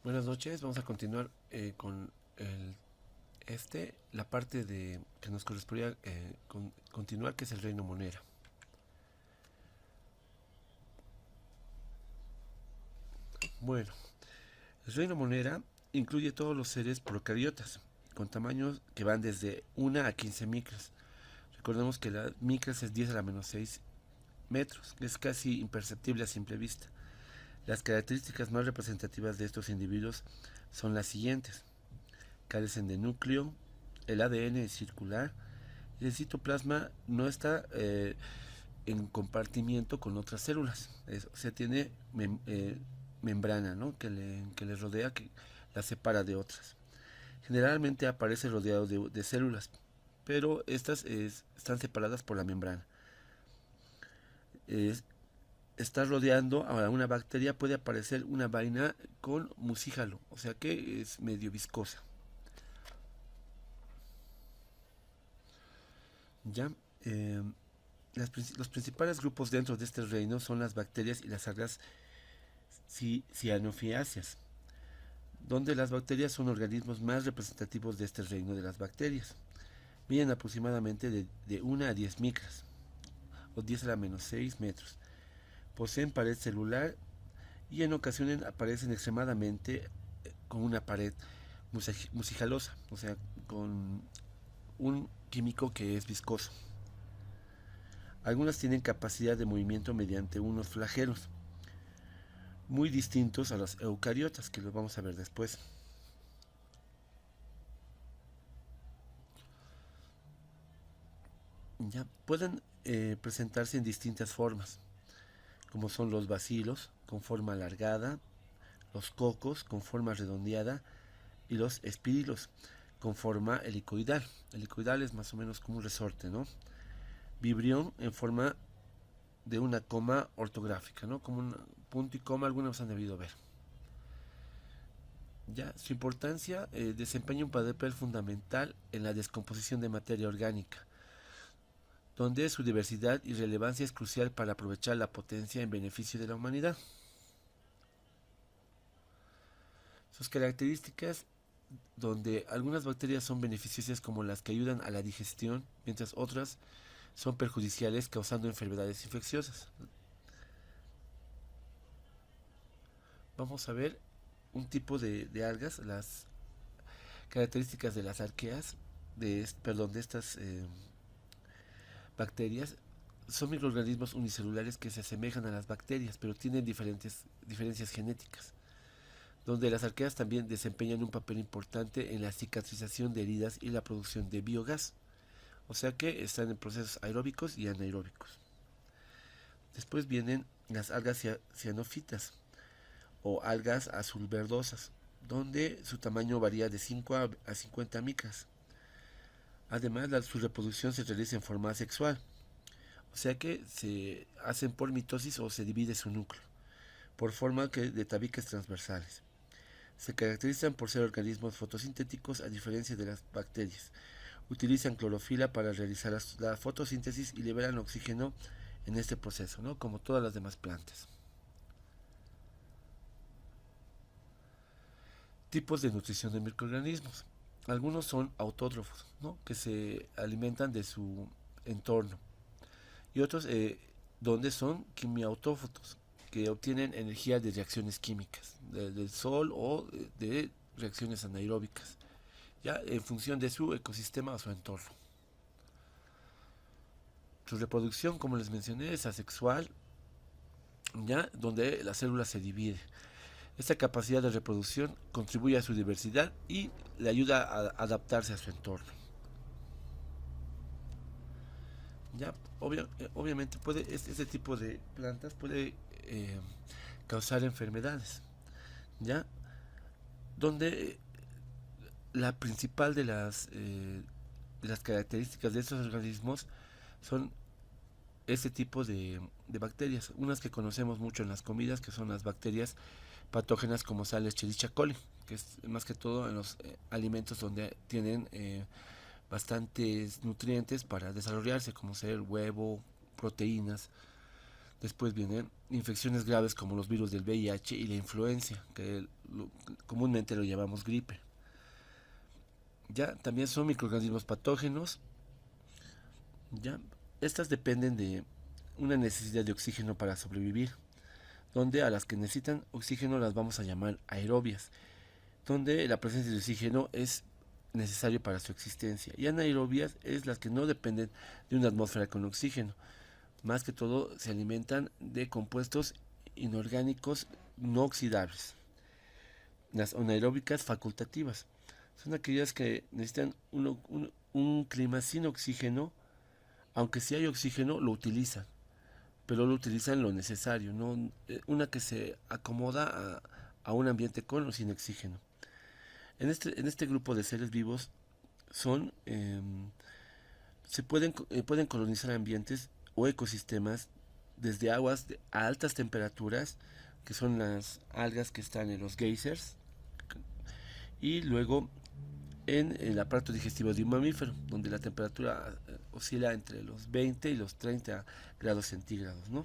Buenas noches, vamos a continuar con la parte que nos correspondía continuar, que es el reino monera. Bueno, el reino monera incluye todos los seres procariotas, con tamaños que van desde 1 a 15 micras. Recordemos que la micras es 10 a la menos 6 metros, que es casi imperceptible a simple vista. Las características más representativas de estos individuos son las siguientes: carecen de núcleo, el ADN es circular y el citoplasma no está en compartimiento con otras células. O sea, tiene membrana, ¿no? que le rodea, que la separa de otras. Generalmente aparece rodeado de células, pero estas están separadas por la membrana. Es, Está rodeando a una bacteria, puede aparecer una vaina con mucígalo, o sea que es medio viscosa. Ya, eh, los principales grupos dentro de este reino son las bacterias y las algas cianofiáceas, donde las bacterias son organismos más representativos de este reino de las bacterias. Miden aproximadamente de 1 a 10 micras, o 10 a la menos 6 metros. Poseen pared celular y en ocasiones aparecen extremadamente con una pared mucigalosa, o sea, con un químico que es viscoso. Algunas tienen capacidad de movimiento mediante unos flagelos, muy distintos a los eucariotas, que los vamos a ver después. Ya pueden presentarse en distintas formas, como son los bacilos con forma alargada, los cocos con forma redondeada y los espirilos con forma helicoidal. Helicoidal es más o menos como un resorte, ¿no? Vibrión en forma de una coma ortográfica, ¿no? Como un punto y coma, algunos han debido ver. Ya, su importancia desempeña un papel fundamental en la descomposición de materia orgánica, donde su diversidad y relevancia es crucial para aprovechar la potencia en beneficio de la humanidad. Sus características, donde algunas bacterias son beneficiosas como las que ayudan a la digestión, mientras otras son perjudiciales causando enfermedades infecciosas. Vamos a ver un tipo de algas, las características de las arqueas, de estas bacterias. Son microorganismos unicelulares que se asemejan a las bacterias, pero tienen diferencias genéticas, donde las arqueas también desempeñan un papel importante en la cicatrización de heridas y la producción de biogás, o sea que están en procesos aeróbicos y anaeróbicos. Después vienen las algas cianófitas o algas azul verdosas, donde su tamaño varía de 5 a 50 micras. Además, su reproducción se realiza en forma asexual, o sea que se hacen por mitosis o se divide su núcleo, por forma de tabiques transversales. Se caracterizan por ser organismos fotosintéticos a diferencia de las bacterias. Utilizan clorofila para realizar la fotosíntesis y liberan oxígeno en este proceso, ¿no? Como todas las demás plantas. Tipos de nutrición de microorganismos. Algunos son autótrofos, ¿no? Que se alimentan de su entorno. Y otros donde son quimiautófotos, que obtienen energía de reacciones químicas, del sol o de reacciones anaeróbicas, ya en función de su ecosistema o su entorno. Su reproducción, como les mencioné, es asexual, ya donde la célula se divide. Esta capacidad de reproducción contribuye a su diversidad y le ayuda a adaptarse a su entorno. Ya, obviamente este tipo de plantas puede eh, causar enfermedades, ya, donde la principal de las características de estos organismos son ese tipo de bacterias, unas que conocemos mucho en las comidas, que son las bacterias patógenas como sales Escherichia coli, que es más que todo en los alimentos donde tienen bastantes nutrientes para desarrollarse, como ser huevo, proteínas. Después vienen infecciones graves como los virus del VIH y la influencia, que comúnmente lo llamamos gripe. Ya también son microorganismos patógenos. Ya estas dependen de una necesidad de oxígeno para sobrevivir, donde a las que necesitan oxígeno las vamos a llamar aerobias, donde la presencia de oxígeno es necesario para su existencia, y anaerobias es las que no dependen de una atmósfera con oxígeno. Más que todo se alimentan de compuestos inorgánicos no oxidables. Las anaeróbicas facultativas son aquellas que necesitan un clima sin oxígeno, aunque si hay oxígeno lo utilizan, pero lo utilizan lo necesario, no una que se acomoda a un ambiente con o sin oxígeno. En este grupo de seres vivos son pueden colonizar ambientes o ecosistemas desde aguas a altas temperaturas, que son las algas que están en los geysers, y luego en el aparato digestivo de un mamífero, donde la temperatura oscila entre los 20 y los 30 grados centígrados, ¿no?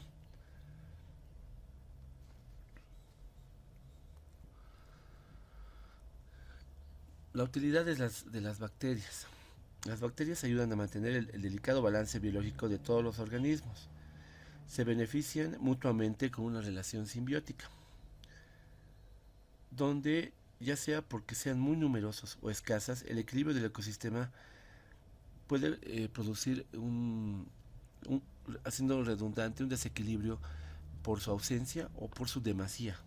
La utilidad de las bacterias. Las bacterias ayudan a mantener el delicado balance biológico de todos los organismos. Se benefician mutuamente con una relación simbiótica, donde ya sea porque sean muy numerosos o escasas, el equilibrio del ecosistema puede producir haciendo redundante, un desequilibrio por su ausencia o por su demasía.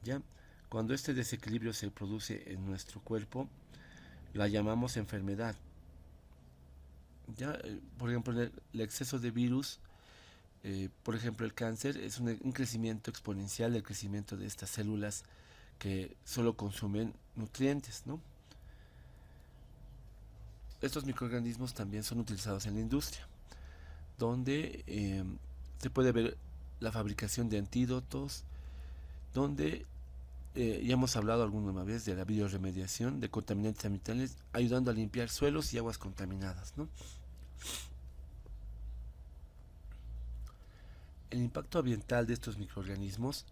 ¿Ya? Cuando este desequilibrio se produce en nuestro cuerpo, la llamamos enfermedad. ¿Ya? Por ejemplo, el exceso de virus, por ejemplo, el cáncer es un crecimiento exponencial del crecimiento de estas células que solo consumen nutrientes, ¿no? Estos microorganismos también son utilizados en la industria, donde se puede ver la fabricación de antídotos, donde ya hemos hablado alguna vez de la bioremediación de contaminantes ambientales, ayudando a limpiar suelos y aguas contaminadas, ¿no? El impacto ambiental de estos microorganismos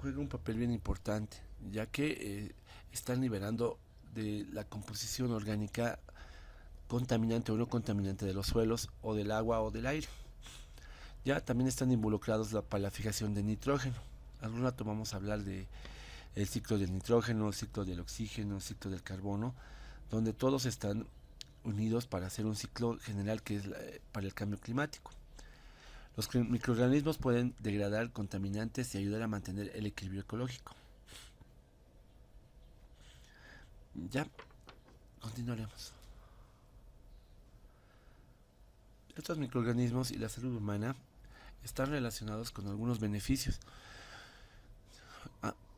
juega un papel bien importante, ya que están liberando de la composición orgánica contaminante o no contaminante de los suelos o del agua o del aire. Ya también están involucrados para la fijación de nitrógeno. Algún rato vamos a hablar de el ciclo del nitrógeno, el ciclo del oxígeno, el ciclo del carbono, donde todos están unidos para hacer un ciclo general que es para el cambio climático. Los microorganismos pueden degradar contaminantes y ayudar a mantener el equilibrio ecológico. Ya, continuaremos. Estos microorganismos y la salud humana están relacionados con algunos beneficios,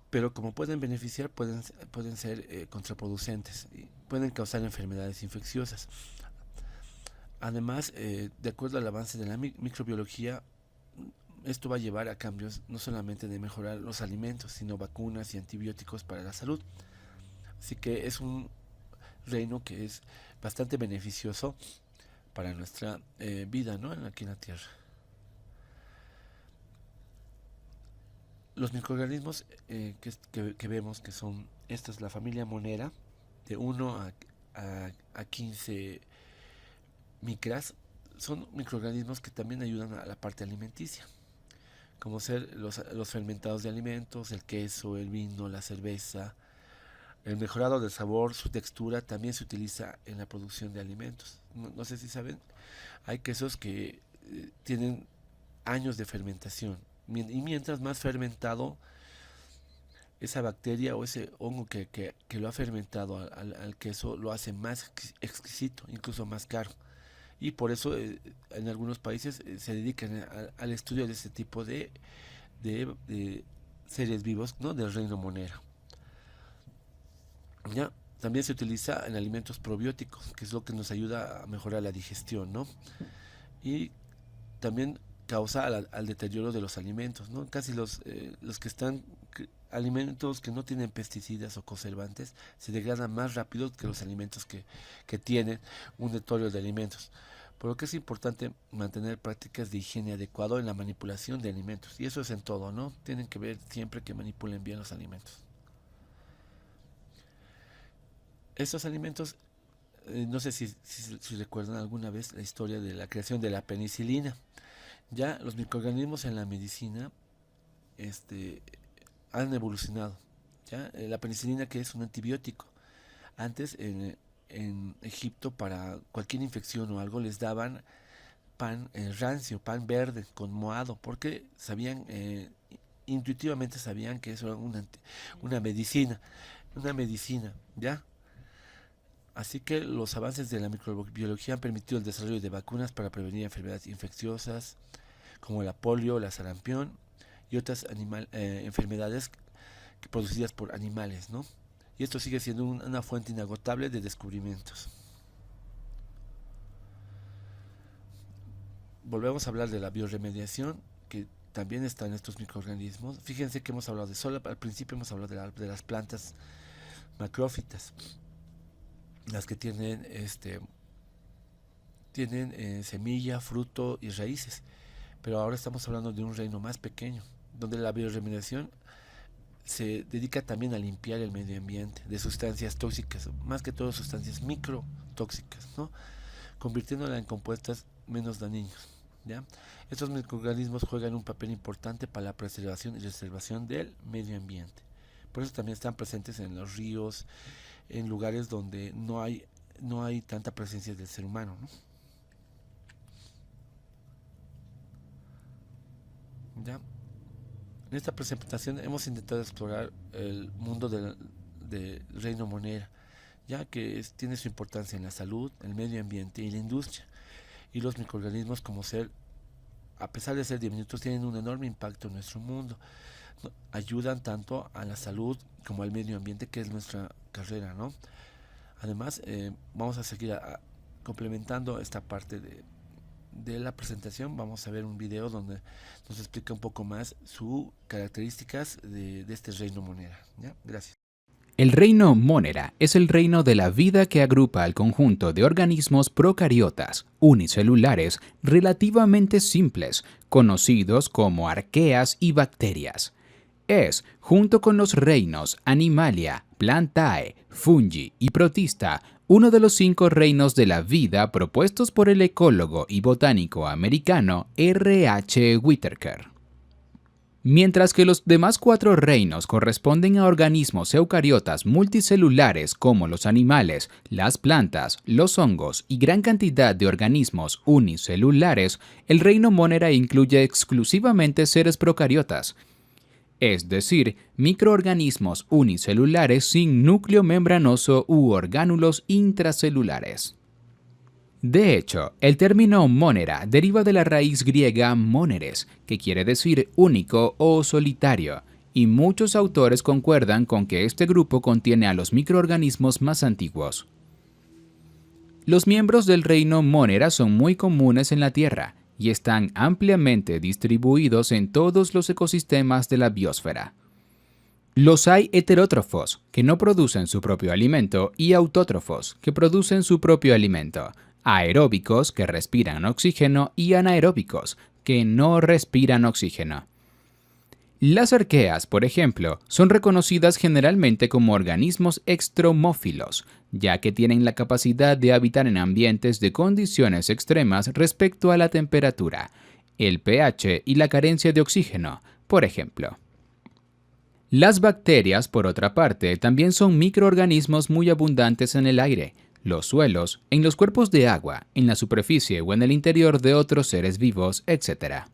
pero como pueden beneficiar, pueden ser contraproducentes y pueden causar enfermedades infecciosas. Además, de acuerdo al avance de la microbiología, esto va a llevar a cambios no solamente de mejorar los alimentos, sino vacunas y antibióticos para la salud. Así que es un reino que es bastante beneficioso para nuestra vida, ¿no? Aquí en la Tierra. Los microorganismos que vemos, que son, esta es la familia Monera, de 1 a 15 micras, son microorganismos que también ayudan a la parte alimenticia, como ser los fermentados de alimentos, el queso, el vino, la cerveza. El mejorado del sabor, su textura, también se utiliza en la producción de alimentos. No sé si saben, hay quesos que tienen años de fermentación. Y mientras más fermentado, esa bacteria o ese hongo que lo ha fermentado al queso lo hace más exquisito, incluso más caro. Y por eso en algunos países se dedican al estudio de este tipo de seres vivos, ¿no? Del reino monero. ¿Ya? También se utiliza en alimentos probióticos, que es lo que nos ayuda a mejorar la digestión, ¿no? Y también causa al deterioro de los alimentos, ¿no? Casi los que están, alimentos que no tienen pesticidas o conservantes, se degradan más rápido que los alimentos que tienen un deterioro de alimentos. por lo que es importante mantener prácticas de higiene adecuado en la manipulación de alimentos. Y eso es en todo, ¿no? Tienen que ver siempre que manipulen bien los alimentos. Estos alimentos, no sé si recuerdan alguna vez la historia de la creación de la penicilina. Ya los microorganismos en la medicina han evolucionado. ¿Ya? La penicilina, que es un antibiótico. Antes en Egipto, para cualquier infección o algo, les daban pan rancio, pan verde con mohado, porque sabían, intuitivamente sabían que eso era una medicina, ¿ya? Así que los avances de la microbiología han permitido el desarrollo de vacunas para prevenir enfermedades infecciosas como la polio, la sarampión y otras enfermedades producidas por animales, ¿no? Y esto sigue siendo una fuente inagotable de descubrimientos. Volvemos a hablar de la bioremediación, que también está en estos microorganismos. Fíjense que hemos hablado al principio hemos hablado de las plantas macrófitas, las que tienen semilla, fruto y raíces. Pero ahora estamos hablando de un reino más pequeño, donde la bioremediación se dedica también a limpiar el medio ambiente de sustancias tóxicas, más que todo sustancias microtóxicas, ¿no? Convirtiéndola en compuestos menos dañinos, ¿ya? Estos microorganismos juegan un papel importante para la preservación y reservación del medio ambiente. Por eso también están presentes en los ríos, en lugares donde no hay tanta presencia del ser humano, ¿no? ¿Ya? En esta presentación hemos intentado explorar el mundo del reino monera, ya que tiene su importancia en la salud, el medio ambiente y la industria. Y los microorganismos, a pesar de ser diminutos, tienen un enorme impacto en nuestro mundo. Ayudan tanto a la salud como al medio ambiente, que es nuestra carrera, ¿no? Además, vamos a seguir complementando esta parte de la presentación. Vamos a ver un video donde nos explica un poco más sus características de este reino monera, ¿ya? Gracias. El reino monera es el reino de la vida que agrupa al conjunto de organismos procariotas, unicelulares, relativamente simples, conocidos como arqueas y bacterias. Es, junto con los reinos Animalia, Plantae, Fungi y Protista, uno de los 5 reinos de la vida propuestos por el ecólogo y botánico americano R. H. Whitaker. Mientras que los demás 4 reinos corresponden a organismos eucariotas multicelulares como los animales, las plantas, los hongos y gran cantidad de organismos unicelulares, el reino monera incluye exclusivamente seres procariotas, es decir, microorganismos unicelulares sin núcleo membranoso u orgánulos intracelulares. De hecho, el término monera deriva de la raíz griega moneres, que quiere decir único o solitario, y muchos autores concuerdan con que este grupo contiene a los microorganismos más antiguos. Los miembros del reino monera son muy comunes en la Tierra y están ampliamente distribuidos en todos los ecosistemas de la biosfera. Los hay heterótrofos, que no producen su propio alimento, y autótrofos, que producen su propio alimento, aeróbicos, que respiran oxígeno, y anaeróbicos, que no respiran oxígeno. Las arqueas, por ejemplo, son reconocidas generalmente como organismos extremófilos, ya que tienen la capacidad de habitar en ambientes de condiciones extremas respecto a la temperatura, el pH y la carencia de oxígeno, por ejemplo. Las bacterias, por otra parte, también son microorganismos muy abundantes en el aire, los suelos, en los cuerpos de agua, en la superficie o en el interior de otros seres vivos, etc.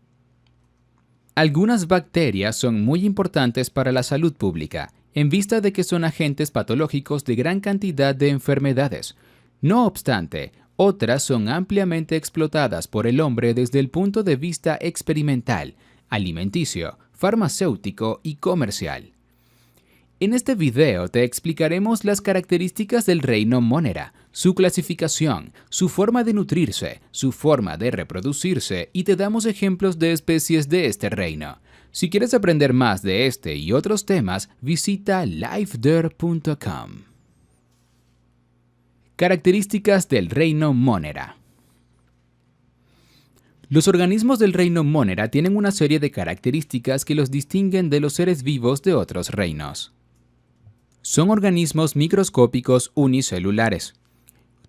Algunas bacterias son muy importantes para la salud pública, en vista de que son agentes patológicos de gran cantidad de enfermedades. No obstante, otras son ampliamente explotadas por el hombre desde el punto de vista experimental, alimenticio, farmacéutico y comercial. En este video te explicaremos las características del reino monera, su clasificación, su forma de nutrirse, su forma de reproducirse y te damos ejemplos de especies de este reino. Si quieres aprender más de este y otros temas, visita lifeder.com. Características del reino monera. Los organismos del reino Monera tienen una serie de características que los distinguen de los seres vivos de otros reinos. Son organismos microscópicos unicelulares.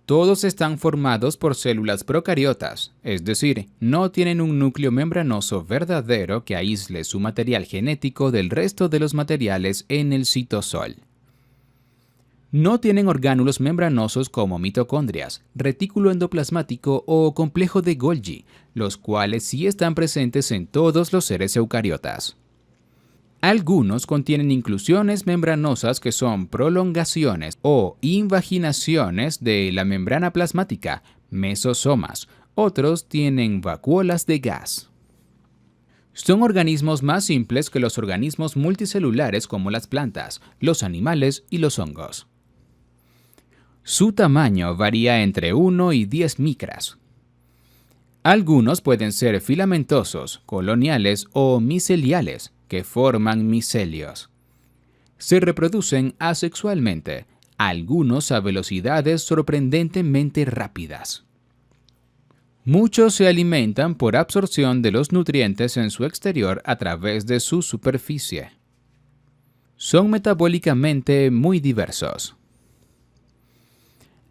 Todos están formados por células procariotas, es decir, no tienen un núcleo membranoso verdadero que aísle su material genético del resto de los materiales en el citosol. No tienen orgánulos membranosos como mitocondrias, retículo endoplasmático o complejo de Golgi, los cuales sí están presentes en todos los seres eucariotas. Algunos contienen inclusiones membranosas que son prolongaciones o invaginaciones de la membrana plasmática, mesosomas. Otros tienen vacuolas de gas. Son organismos más simples que los organismos multicelulares como las plantas, los animales y los hongos. Su tamaño varía entre 1 y 10 micras. Algunos pueden ser filamentosos, coloniales o miceliales, que forman micelios. Se reproducen asexualmente, algunos a velocidades sorprendentemente rápidas. Muchos se alimentan por absorción de los nutrientes en su exterior a través de su superficie. Son metabólicamente muy diversos.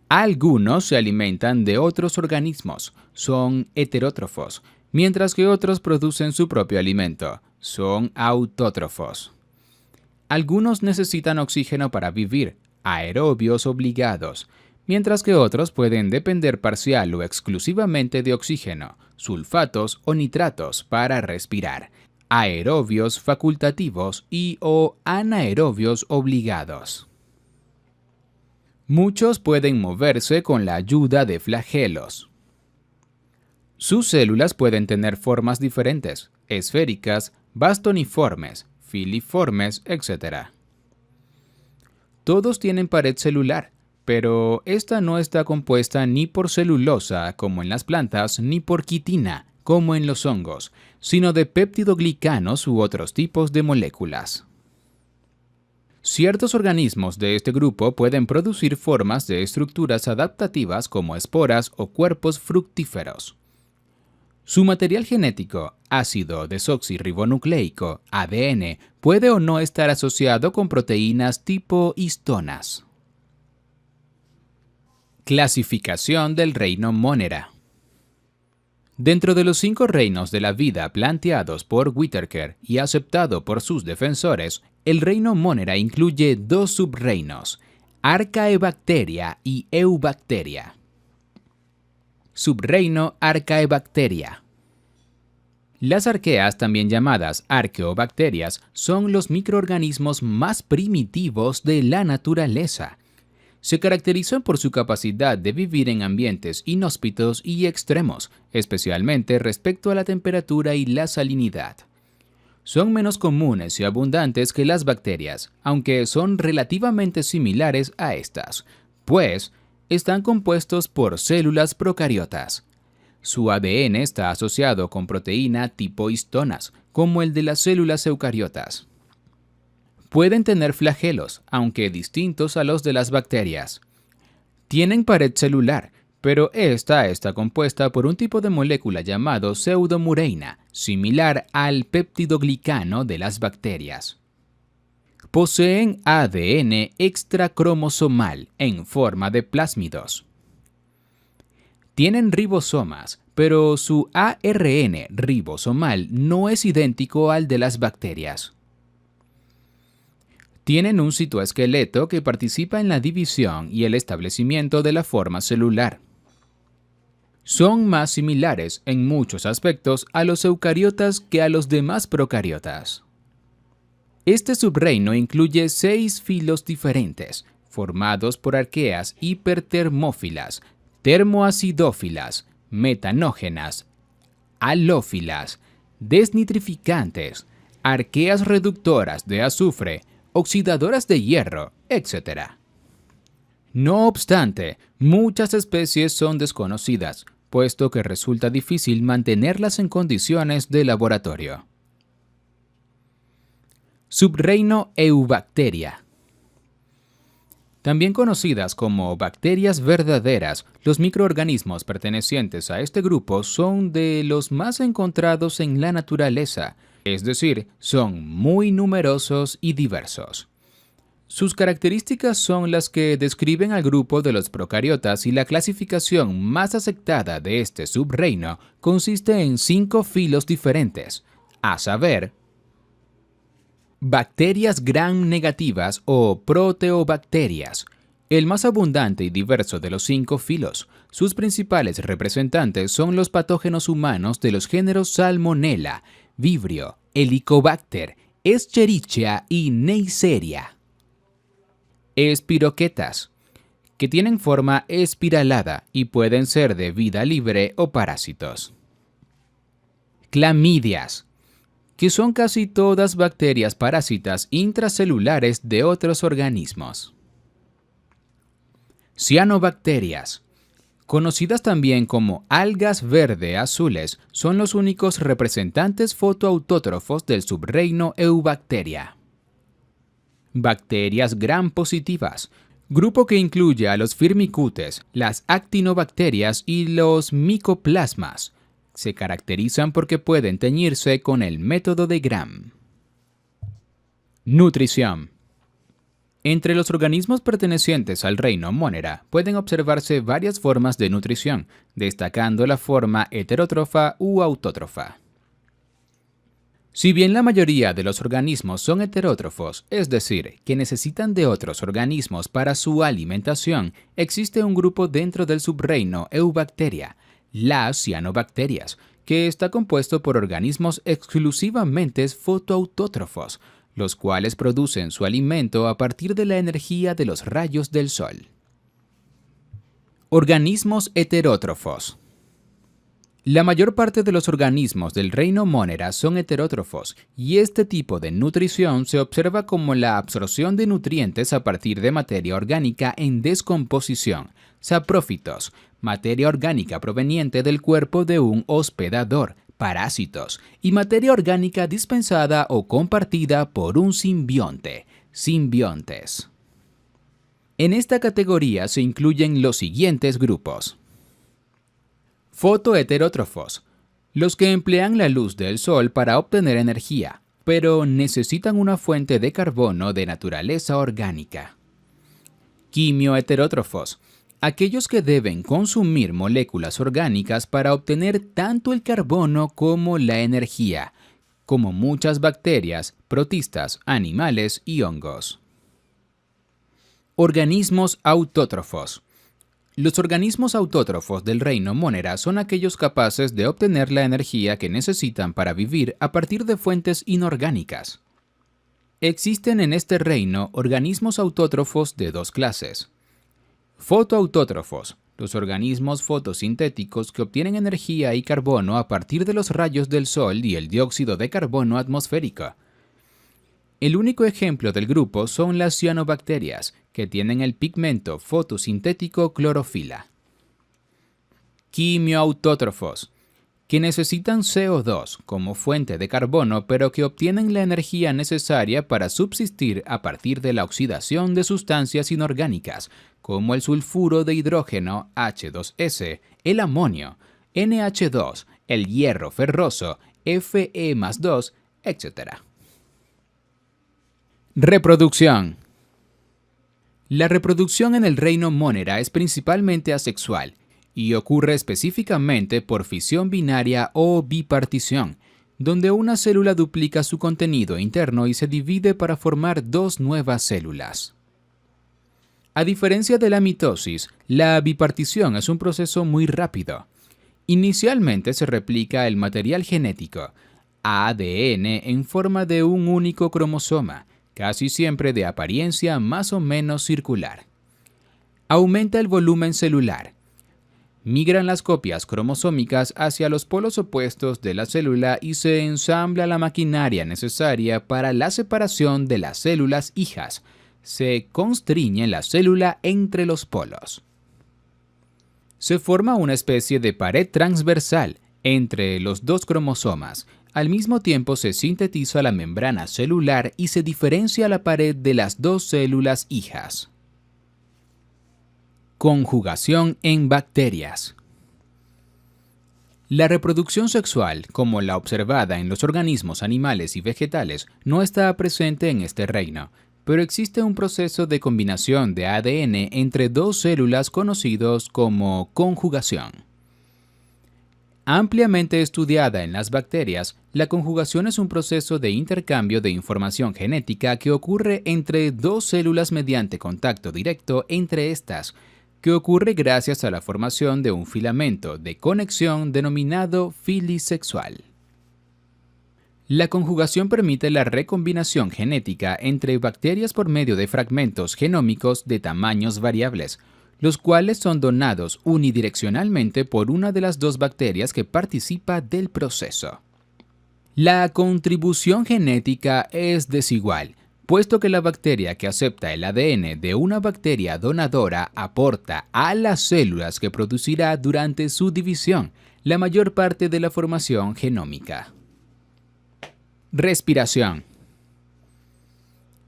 Algunos se alimentan de otros organismos, son heterótrofos, mientras que otros producen su propio alimento, son autótrofos. Algunos necesitan oxígeno para vivir, aerobios obligados, mientras que otros pueden depender parcial o exclusivamente de oxígeno, sulfatos o nitratos para respirar, aerobios facultativos y o anaerobios obligados. Muchos pueden moverse con la ayuda de flagelos. Sus células pueden tener formas diferentes, esféricas, bastoniformes, filiformes, etc. Todos tienen pared celular, pero esta no está compuesta ni por celulosa, como en las plantas, ni por quitina, como en los hongos, sino de peptidoglicanos u otros tipos de moléculas. Ciertos organismos de este grupo pueden producir formas de estructuras adaptativas como esporas o cuerpos fructíferos. Su material genético, ácido desoxirribonucleico, ADN, puede o no estar asociado con proteínas tipo histonas. Clasificación del reino Monera. Dentro de los 5 reinos de la vida planteados por Whittaker y aceptado por sus defensores, el reino Monera incluye 2 subreinos, Archaebacteria y Eubacteria. Subreino Archaebacteria. Las arqueas, también llamadas arqueobacterias, son los microorganismos más primitivos de la naturaleza. Se caracterizan por su capacidad de vivir en ambientes inhóspitos y extremos, especialmente respecto a la temperatura y la salinidad. Son menos comunes y abundantes que las bacterias, aunque son relativamente similares a estas, pues están compuestos por células procariotas. Su ADN está asociado con proteína tipo histonas, como el de las células eucariotas. Pueden tener flagelos, aunque distintos a los de las bacterias. Tienen pared celular, pero esta está compuesta por un tipo de molécula llamado pseudomureina, similar al peptidoglicano de las bacterias. Poseen ADN extracromosomal en forma de plásmidos. Tienen ribosomas, pero su ARN ribosomal no es idéntico al de las bacterias. Tienen un citoesqueleto que participa en la división y el establecimiento de la forma celular. Son más similares en muchos aspectos a los eucariotas que a los demás procariotas. Este subreino incluye 6 filos diferentes, formados por arqueas hipertermófilas, termoacidófilas, metanógenas, halófilas, desnitrificantes, arqueas reductoras de azufre, oxidadoras de hierro, etc. No obstante, muchas especies son desconocidas, puesto que resulta difícil mantenerlas en condiciones de laboratorio. Subreino Eubacteria. También conocidas como bacterias verdaderas, los microorganismos pertenecientes a este grupo son de los más encontrados en la naturaleza, es decir, son muy numerosos y diversos. Sus características son las que describen al grupo de los procariotas y la clasificación más aceptada de este subreino consiste en 5 filos diferentes, a saber, bacterias gram negativas o proteobacterias, el más abundante y diverso de los 5 filos. Sus principales representantes son los patógenos humanos de los géneros Salmonella, Vibrio, Helicobacter, Escherichia y Neisseria. Espiroquetas, que tienen forma espiralada y pueden ser de vida libre o parásitos. Clamidias, que son casi todas bacterias parásitas intracelulares de otros organismos. Cianobacterias, conocidas también como algas verde-azules, son los únicos representantes fotoautótrofos del subreino Eubacteria. Bacterias gram positivas, grupo que incluye a los firmicutes, las actinobacterias y los micoplasmas. Se caracterizan porque pueden teñirse con el método de Gram. Nutrición. Entre los organismos pertenecientes al reino Monera pueden observarse varias formas de nutrición, destacando la forma heterótrofa u autótrofa. Si bien la mayoría de los organismos son heterótrofos, es decir, que necesitan de otros organismos para su alimentación, existe un grupo dentro del subreino Eubacteria, las cianobacterias, que está compuesto por organismos exclusivamente fotoautótrofos, los cuales producen su alimento a partir de la energía de los rayos del sol. Organismos heterótrofos. La mayor parte de los organismos del reino Monera son heterótrofos, y este tipo de nutrición se observa como la absorción de nutrientes a partir de materia orgánica en descomposición, saprófitos, materia orgánica proveniente del cuerpo de un hospedador, parásitos, y materia orgánica dispensada o compartida por un simbionte, simbiontes. En esta categoría se incluyen los siguientes grupos. Fotoheterótrofos, los que emplean la luz del sol para obtener energía, pero necesitan una fuente de carbono de naturaleza orgánica. Quimioheterótrofos, aquellos que deben consumir moléculas orgánicas para obtener tanto el carbono como la energía, como muchas bacterias, protistas, animales y hongos. Organismos autótrofos. Los organismos autótrofos del reino Monera son aquellos capaces de obtener la energía que necesitan para vivir a partir de fuentes inorgánicas. Existen en este reino organismos autótrofos de 2 clases. Fotoautótrofos, los organismos fotosintéticos que obtienen energía y carbono a partir de los rayos del sol y el dióxido de carbono atmosférico. El único ejemplo del grupo son las cianobacterias, que tienen el pigmento fotosintético clorofila. Quimioautótrofos, que necesitan CO2 como fuente de carbono, pero que obtienen la energía necesaria para subsistir a partir de la oxidación de sustancias inorgánicas, como el sulfuro de hidrógeno H2S, el amonio, NH2, el hierro ferroso, Fe+2, etc. Reproducción. La reproducción en el reino Monera es principalmente asexual y ocurre específicamente por fisión binaria o bipartición, donde una célula duplica su contenido interno y se divide para formar 2 nuevas células. A diferencia de la mitosis, la bipartición es un proceso muy rápido. Inicialmente se replica el material genético, ADN, en forma de un único cromosoma, casi siempre de apariencia más o menos circular. Aumenta el volumen celular. Migran las copias cromosómicas hacia los polos opuestos de la célula y se ensambla la maquinaria necesaria para la separación de las células hijas. Se constriñe la célula entre los polos. Se forma una especie de pared transversal entre los 2 cromosomas. Al mismo tiempo se sintetiza la membrana celular y se diferencia la pared de las 2 células hijas. Conjugación en bacterias. La reproducción sexual, como la observada en los organismos animales y vegetales, no está presente en este reino, pero existe un proceso de combinación de ADN entre dos células conocidos como conjugación. Ampliamente estudiada en las bacterias, la conjugación es un proceso de intercambio de información genética que ocurre entre dos células mediante contacto directo entre estas, que ocurre gracias a la formación de un filamento de conexión denominado filisexual. La conjugación permite la recombinación genética entre bacterias por medio de fragmentos genómicos de tamaños variables, los cuales son donados unidireccionalmente por una de las dos bacterias que participa del proceso. La contribución genética es desigual, puesto que la bacteria que acepta el ADN de una bacteria donadora aporta a las células que producirá durante su división la mayor parte de la formación genómica. Respiración.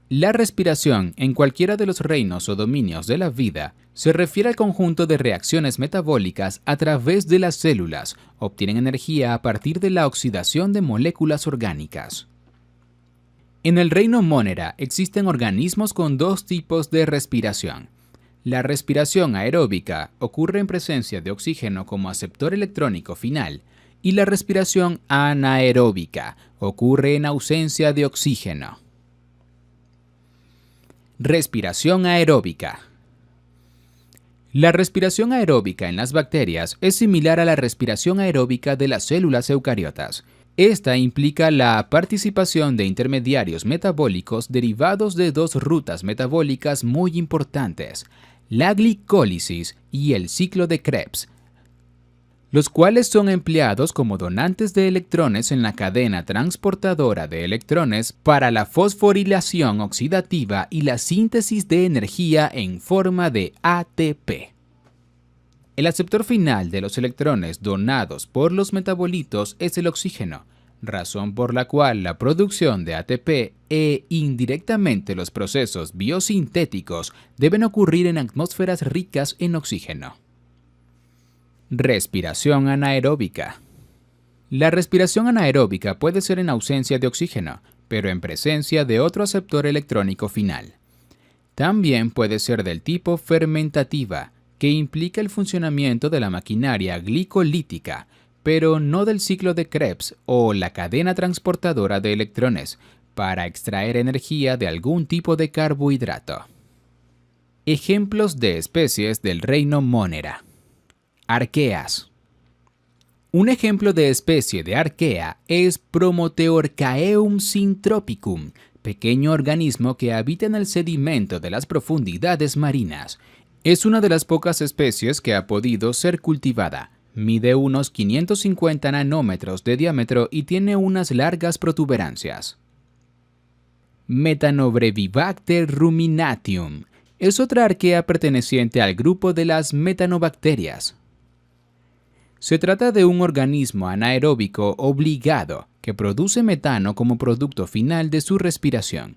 La respiración, en cualquiera de los reinos o dominios de la vida, se refiere al conjunto de reacciones metabólicas a través de las células. Obtienen energía a partir de la oxidación de moléculas orgánicas. En el reino Monera existen organismos con dos tipos de respiración. La respiración aeróbica ocurre en presencia de oxígeno como aceptor electrónico final, y la respiración anaeróbica ocurre en ausencia de oxígeno. Respiración aeróbica. La respiración aeróbica en las bacterias es similar a la respiración aeróbica de las células eucariotas. Esta implica la participación de intermediarios metabólicos derivados de dos rutas metabólicas muy importantes, la glicólisis y el ciclo de Krebs, los cuales son empleados como donantes de electrones en la cadena transportadora de electrones para la fosforilación oxidativa y la síntesis de energía en forma de ATP. El aceptor final de los electrones donados por los metabolitos es el oxígeno, razón por la cual la producción de ATP e indirectamente los procesos biosintéticos deben ocurrir en atmósferas ricas en oxígeno. Respiración anaeróbica. La respiración anaeróbica puede ser en ausencia de oxígeno, pero en presencia de otro aceptor electrónico final. También puede ser del tipo fermentativa, que implica el funcionamiento de la maquinaria glicolítica, pero no del ciclo de Krebs o la cadena transportadora de electrones, para extraer energía de algún tipo de carbohidrato. Ejemplos de especies del reino Monera. Arqueas. Un ejemplo de especie de arquea es Promoteorcaeum syntropicum, pequeño organismo que habita en el sedimento de las profundidades marinas. Es una de las pocas especies que ha podido ser cultivada. Mide unos 550 nanómetros de diámetro y tiene unas largas protuberancias. Metanobrevibacter ruminatium. Es otra arquea perteneciente al grupo de las metanobacterias. Se trata de un organismo anaeróbico obligado que produce metano como producto final de su respiración.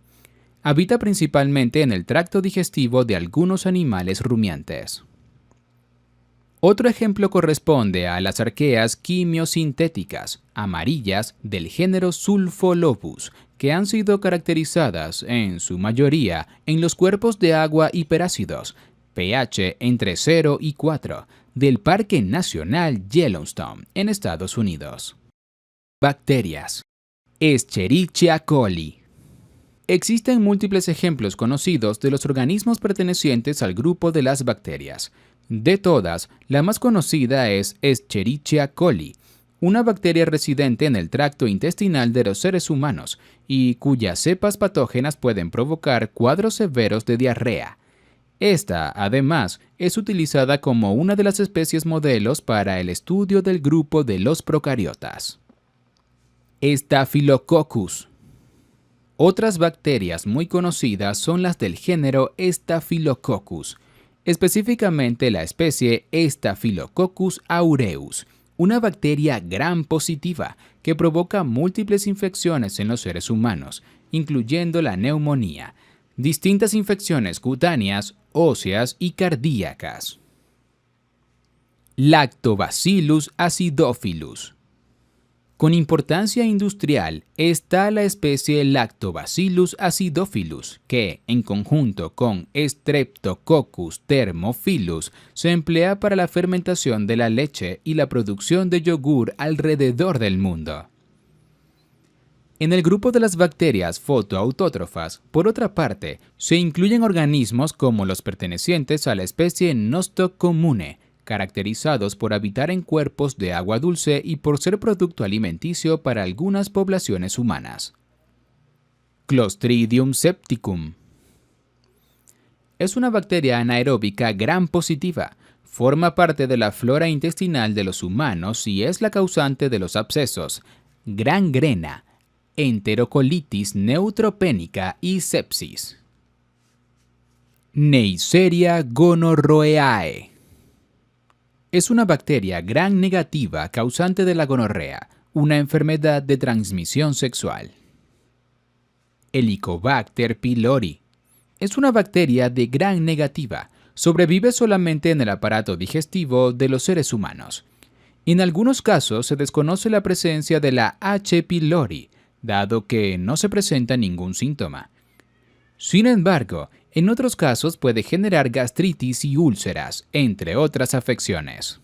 Habita principalmente en el tracto digestivo de algunos animales rumiantes. Otro ejemplo corresponde a las arqueas quimiosintéticas, amarillas del género Sulfolobus, que han sido caracterizadas, en su mayoría, en los cuerpos de agua hiperácidos, pH entre 0 y 4, del Parque Nacional Yellowstone, en Estados Unidos. Bacterias. Escherichia coli. Existen múltiples ejemplos conocidos de los organismos pertenecientes al grupo de las bacterias. De todas, la más conocida es Escherichia coli, una bacteria residente en el tracto intestinal de los seres humanos y cuyas cepas patógenas pueden provocar cuadros severos de diarrea. Esta, además, es utilizada como una de las especies modelos para el estudio del grupo de los procariotas. Staphylococcus. Otras bacterias muy conocidas son las del género Staphylococcus, específicamente la especie Staphylococcus aureus, una bacteria gram positiva que provoca múltiples infecciones en los seres humanos, incluyendo la neumonía, distintas infecciones cutáneas, óseas y cardíacas. Lactobacillus acidophilus. Con importancia industrial está la especie Lactobacillus acidophilus, que, en conjunto con Streptococcus thermophilus, se emplea para la fermentación de la leche y la producción de yogur alrededor del mundo. En el grupo de las bacterias fotoautótrofas, por otra parte, se incluyen organismos como los pertenecientes a la especie Nostocommune, caracterizados por habitar en cuerpos de agua dulce y por ser producto alimenticio para algunas poblaciones humanas. Clostridium septicum. Es una bacteria anaeróbica gram positiva. Forma parte de la flora intestinal de los humanos y es la causante de los abscesos, gangrena, enterocolitis neutropénica y sepsis. Neisseria gonorrhoeae. Es una bacteria gram negativa causante de la gonorrea, una enfermedad de transmisión sexual. Helicobacter pylori. Es una bacteria de gram negativa. Sobrevive solamente en el aparato digestivo de los seres humanos. En algunos casos se desconoce la presencia de la H. pylori, dado que no se presenta ningún síntoma. Sin embargo, en otros casos puede generar gastritis y úlceras, entre otras afecciones.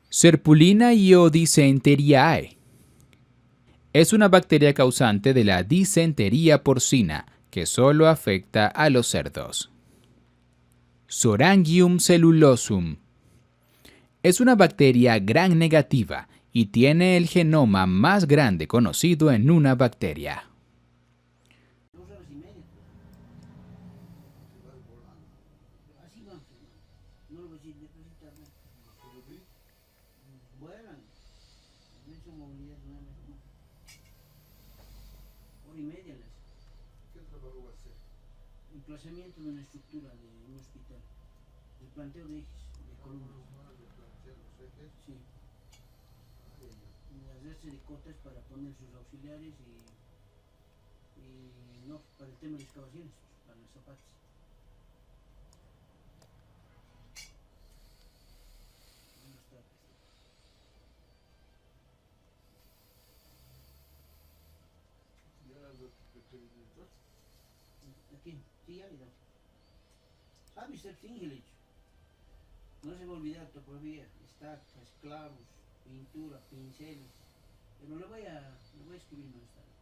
Serpulina iodisenteriae. Es una bacteria causante de la disentería porcina, que solo afecta a los cerdos. Sorangium cellulosum. Es una bacteria gram negativa y tiene el genoma más grande conocido en una bacteria. Emplazamiento de una estructura de un hospital, el planteo de ejes, de columnas. Sí. Hacerse de cotas para poner sus auxiliares y no para el tema de excavaciones, para los zapatos. Aquí, sí, ya le damos. Bicep Ingelig. No se va a olvidar topografía, estacas, clavos, pintura, pinceles. Pero le voy a escribir más tarde.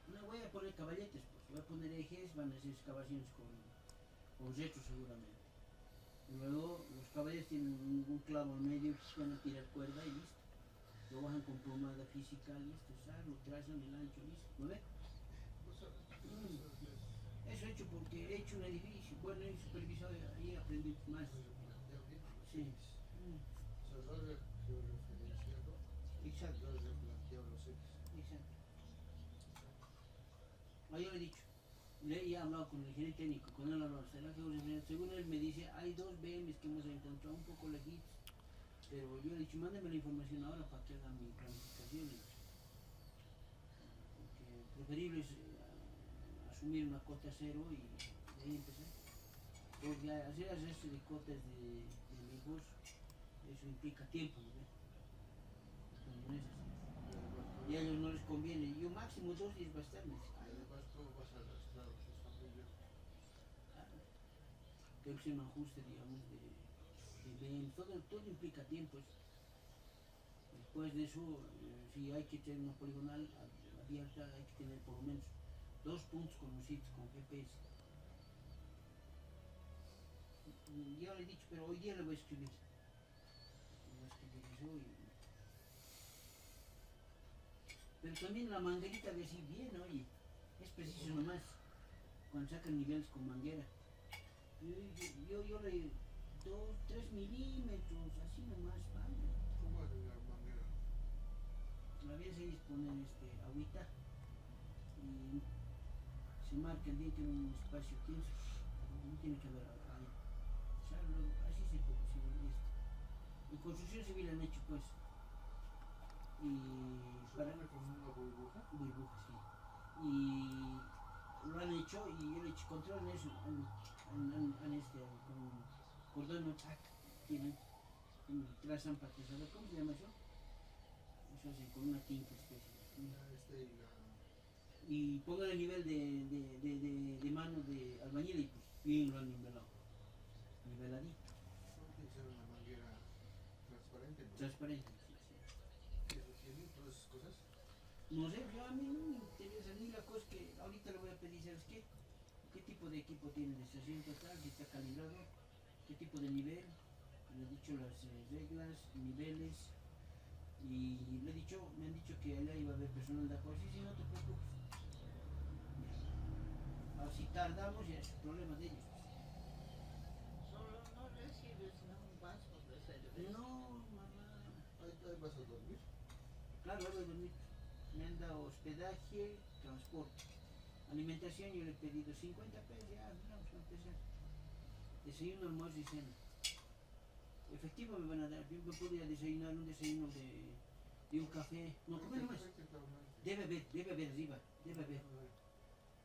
No voy a poner caballetes, pues. Voy a poner ejes, van a ser excavaciones con restos seguramente. Luego los caballetes tienen un clavo en medio, pues van a tirar cuerda y listo. Lo bajan con plomada física, listo, lo trazan el ancho, listo. ¿Lo ven? Eso he hecho porque he hecho un edificio, bueno, he supervisado ahí aprendí más. Sí. Exacto. Exacto. Yo le he dicho, le he hablado con el gerente técnico, con él hablado, según él me dice, hay dos BMs que hemos encontrado un poco lejitos, pero yo le he dicho, mándame la información ahora para que haga mi planificación. Porque preferible es asumir una cota cero y de ahí empezar. Porque hacer el resto de cotas de lejos, eso implica tiempo, ¿no? No es así. Y a ellos no les conviene. Yo máximo 2 días bastarme. Además todo vas a arrastrar a sus familias. Creo que es un ajuste, digamos, de bien. Todo implica tiempo. Después de eso, si hay que tener una poligonal abierta, hay que tener por lo menos 2 puntos conocidos con GPS. Ya le he dicho, pero hoy día le voy a escribir. Pero también la manguerita de así bien, oye, es preciso nomás, cuando sacan niveles con manguera. Yo le 3 milímetros, así nomás, vale. ¿Cómo hace la manguera? A veces ellos ponen agüita y se marca el diente en un espacio tenso, no tiene que haber ahí. O sea, así se puede. En construcción civil han hecho pues. Y para con una burbuja, sí. lo han hecho y el hecho control en eso, han este, con cordón tac, tienen, trazan para que saber, ¿cómo se llama eso? Eso hacen con una tinta especial. Y pongan el nivel de mano de albañil y pues bien lo han nivelado, niveladito. Tiene que ser una manguera transparente, ¿no? Transparente. ¿Qué eso tiene? ¿Todas esas cosas? No sé, yo a mí no me interesa ni la cosa que ahorita le voy a pedir, ¿sabes qué? ¿Qué tipo de equipo tiene de estación total? ¿Qué está calibrado? ¿Qué tipo de nivel? Le he dicho las reglas, niveles y le he dicho, me han dicho que allá iba a haber personal de apoyo. Sí, sí, no te preocupes. Ya. Si tardamos ya es problema de ellos. Solo no recibes un vaso de cerveza. No, mamá. Ahí vas a dormir. Claro, voy a dormir. Me han dado hospedaje, transporte. Alimentación yo le he pedido 50 pesos, ya, vamos a empezar. Desayuno, almuerzo y cena. Efectivo me van a dar, yo me podría desayunar un desayuno de un café. No, comer más. Debe haber arriba, debe haber.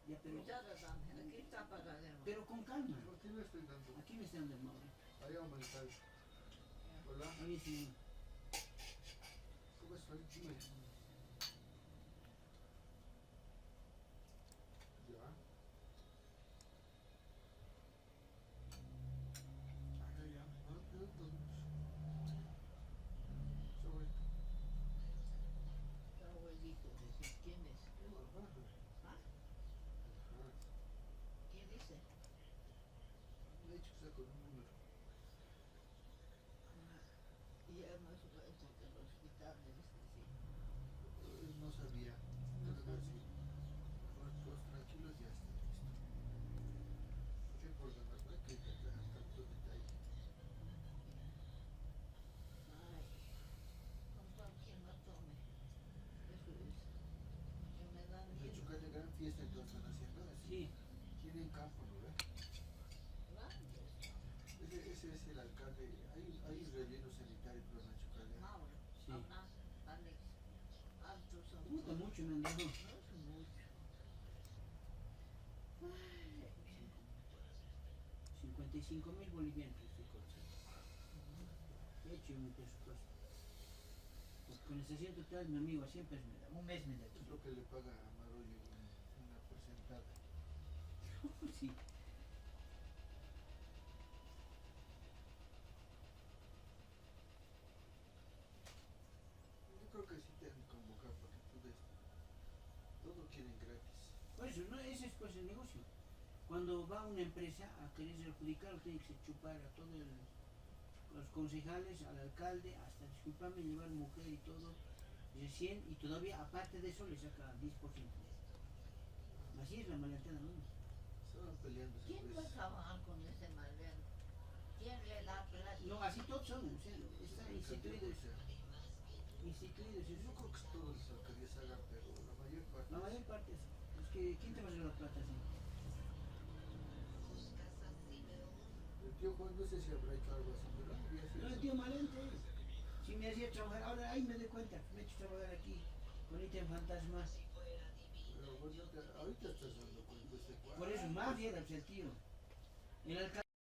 Ya, Cuidado también, aquí está para adentro. pero con calma. Aquí no estoy dando. Aquí me están dando mal. Ahí aumentar. Hola. A mí sí. ¿Cómo estoy? Dime. Ya. Ya. Sobre. Abuelito, decir, ¿quién es? ¿Ah? ¿Quién dice? Le he dicho que sea con un número. Y ya hemos vuelto del hospital de este sí. No sabía. No Pero sabía. sí. Todos tranquilos, ya está listo. ¿Qué problema? No hay que tratar tanto detalle. Ay, con cualquier no tome. Eso es. Que me da De miedo. hecho, que hay gran fiesta entonces están haciendo así. Sí. Tienen campo, ¿no ve? Grandes. Ese es el alcalde. Hay un relleno sanitario por la Chucalea. Mauro. Sí. Papá, Alex. Altos son Puta, todos. mucho me han dado. No es mucho. Ay, 55.000 bolivianos estoy consciente. He hecho mi presupuesto. Pues con estación total, mi amigo, siempre me da. Un mes me da. Es lo que le paga a Maroyo una porcentada. Sí. Yo creo que sí te han convocado porque tú ves, todo quieren gratis. Por eso, no, ese es pues el negocio. Cuando va una empresa a querer adjudicar, tiene que chupar a todos los concejales, al alcalde, hasta, disculpame, llevar mujer y todo, recién, y todavía aparte de eso le saca 10%. Así es la maleantada, ¿no? Estaban peleando esa ¿quién va a vez. trabajar con ese malvero? ¿Quién le da plata? No, así todos son, o sea, está instituido eso. Instituido eso. Yo creo que todas las alcaldías hagan, pero la mayor parte. La mayor parte es que, ¿quién te va a hacer la plata así? El tío Juan no sé si habrá hecho algo así, pero había sido. No, el tío Malente, si me hacía trabajar, ahora ahí me doy cuenta, me he hecho trabajar aquí, con ítem fantasma. Pero bueno, ahorita estás dando cuenta de este cuadro. Por eso, más bien, pues, el tío. El alcalde.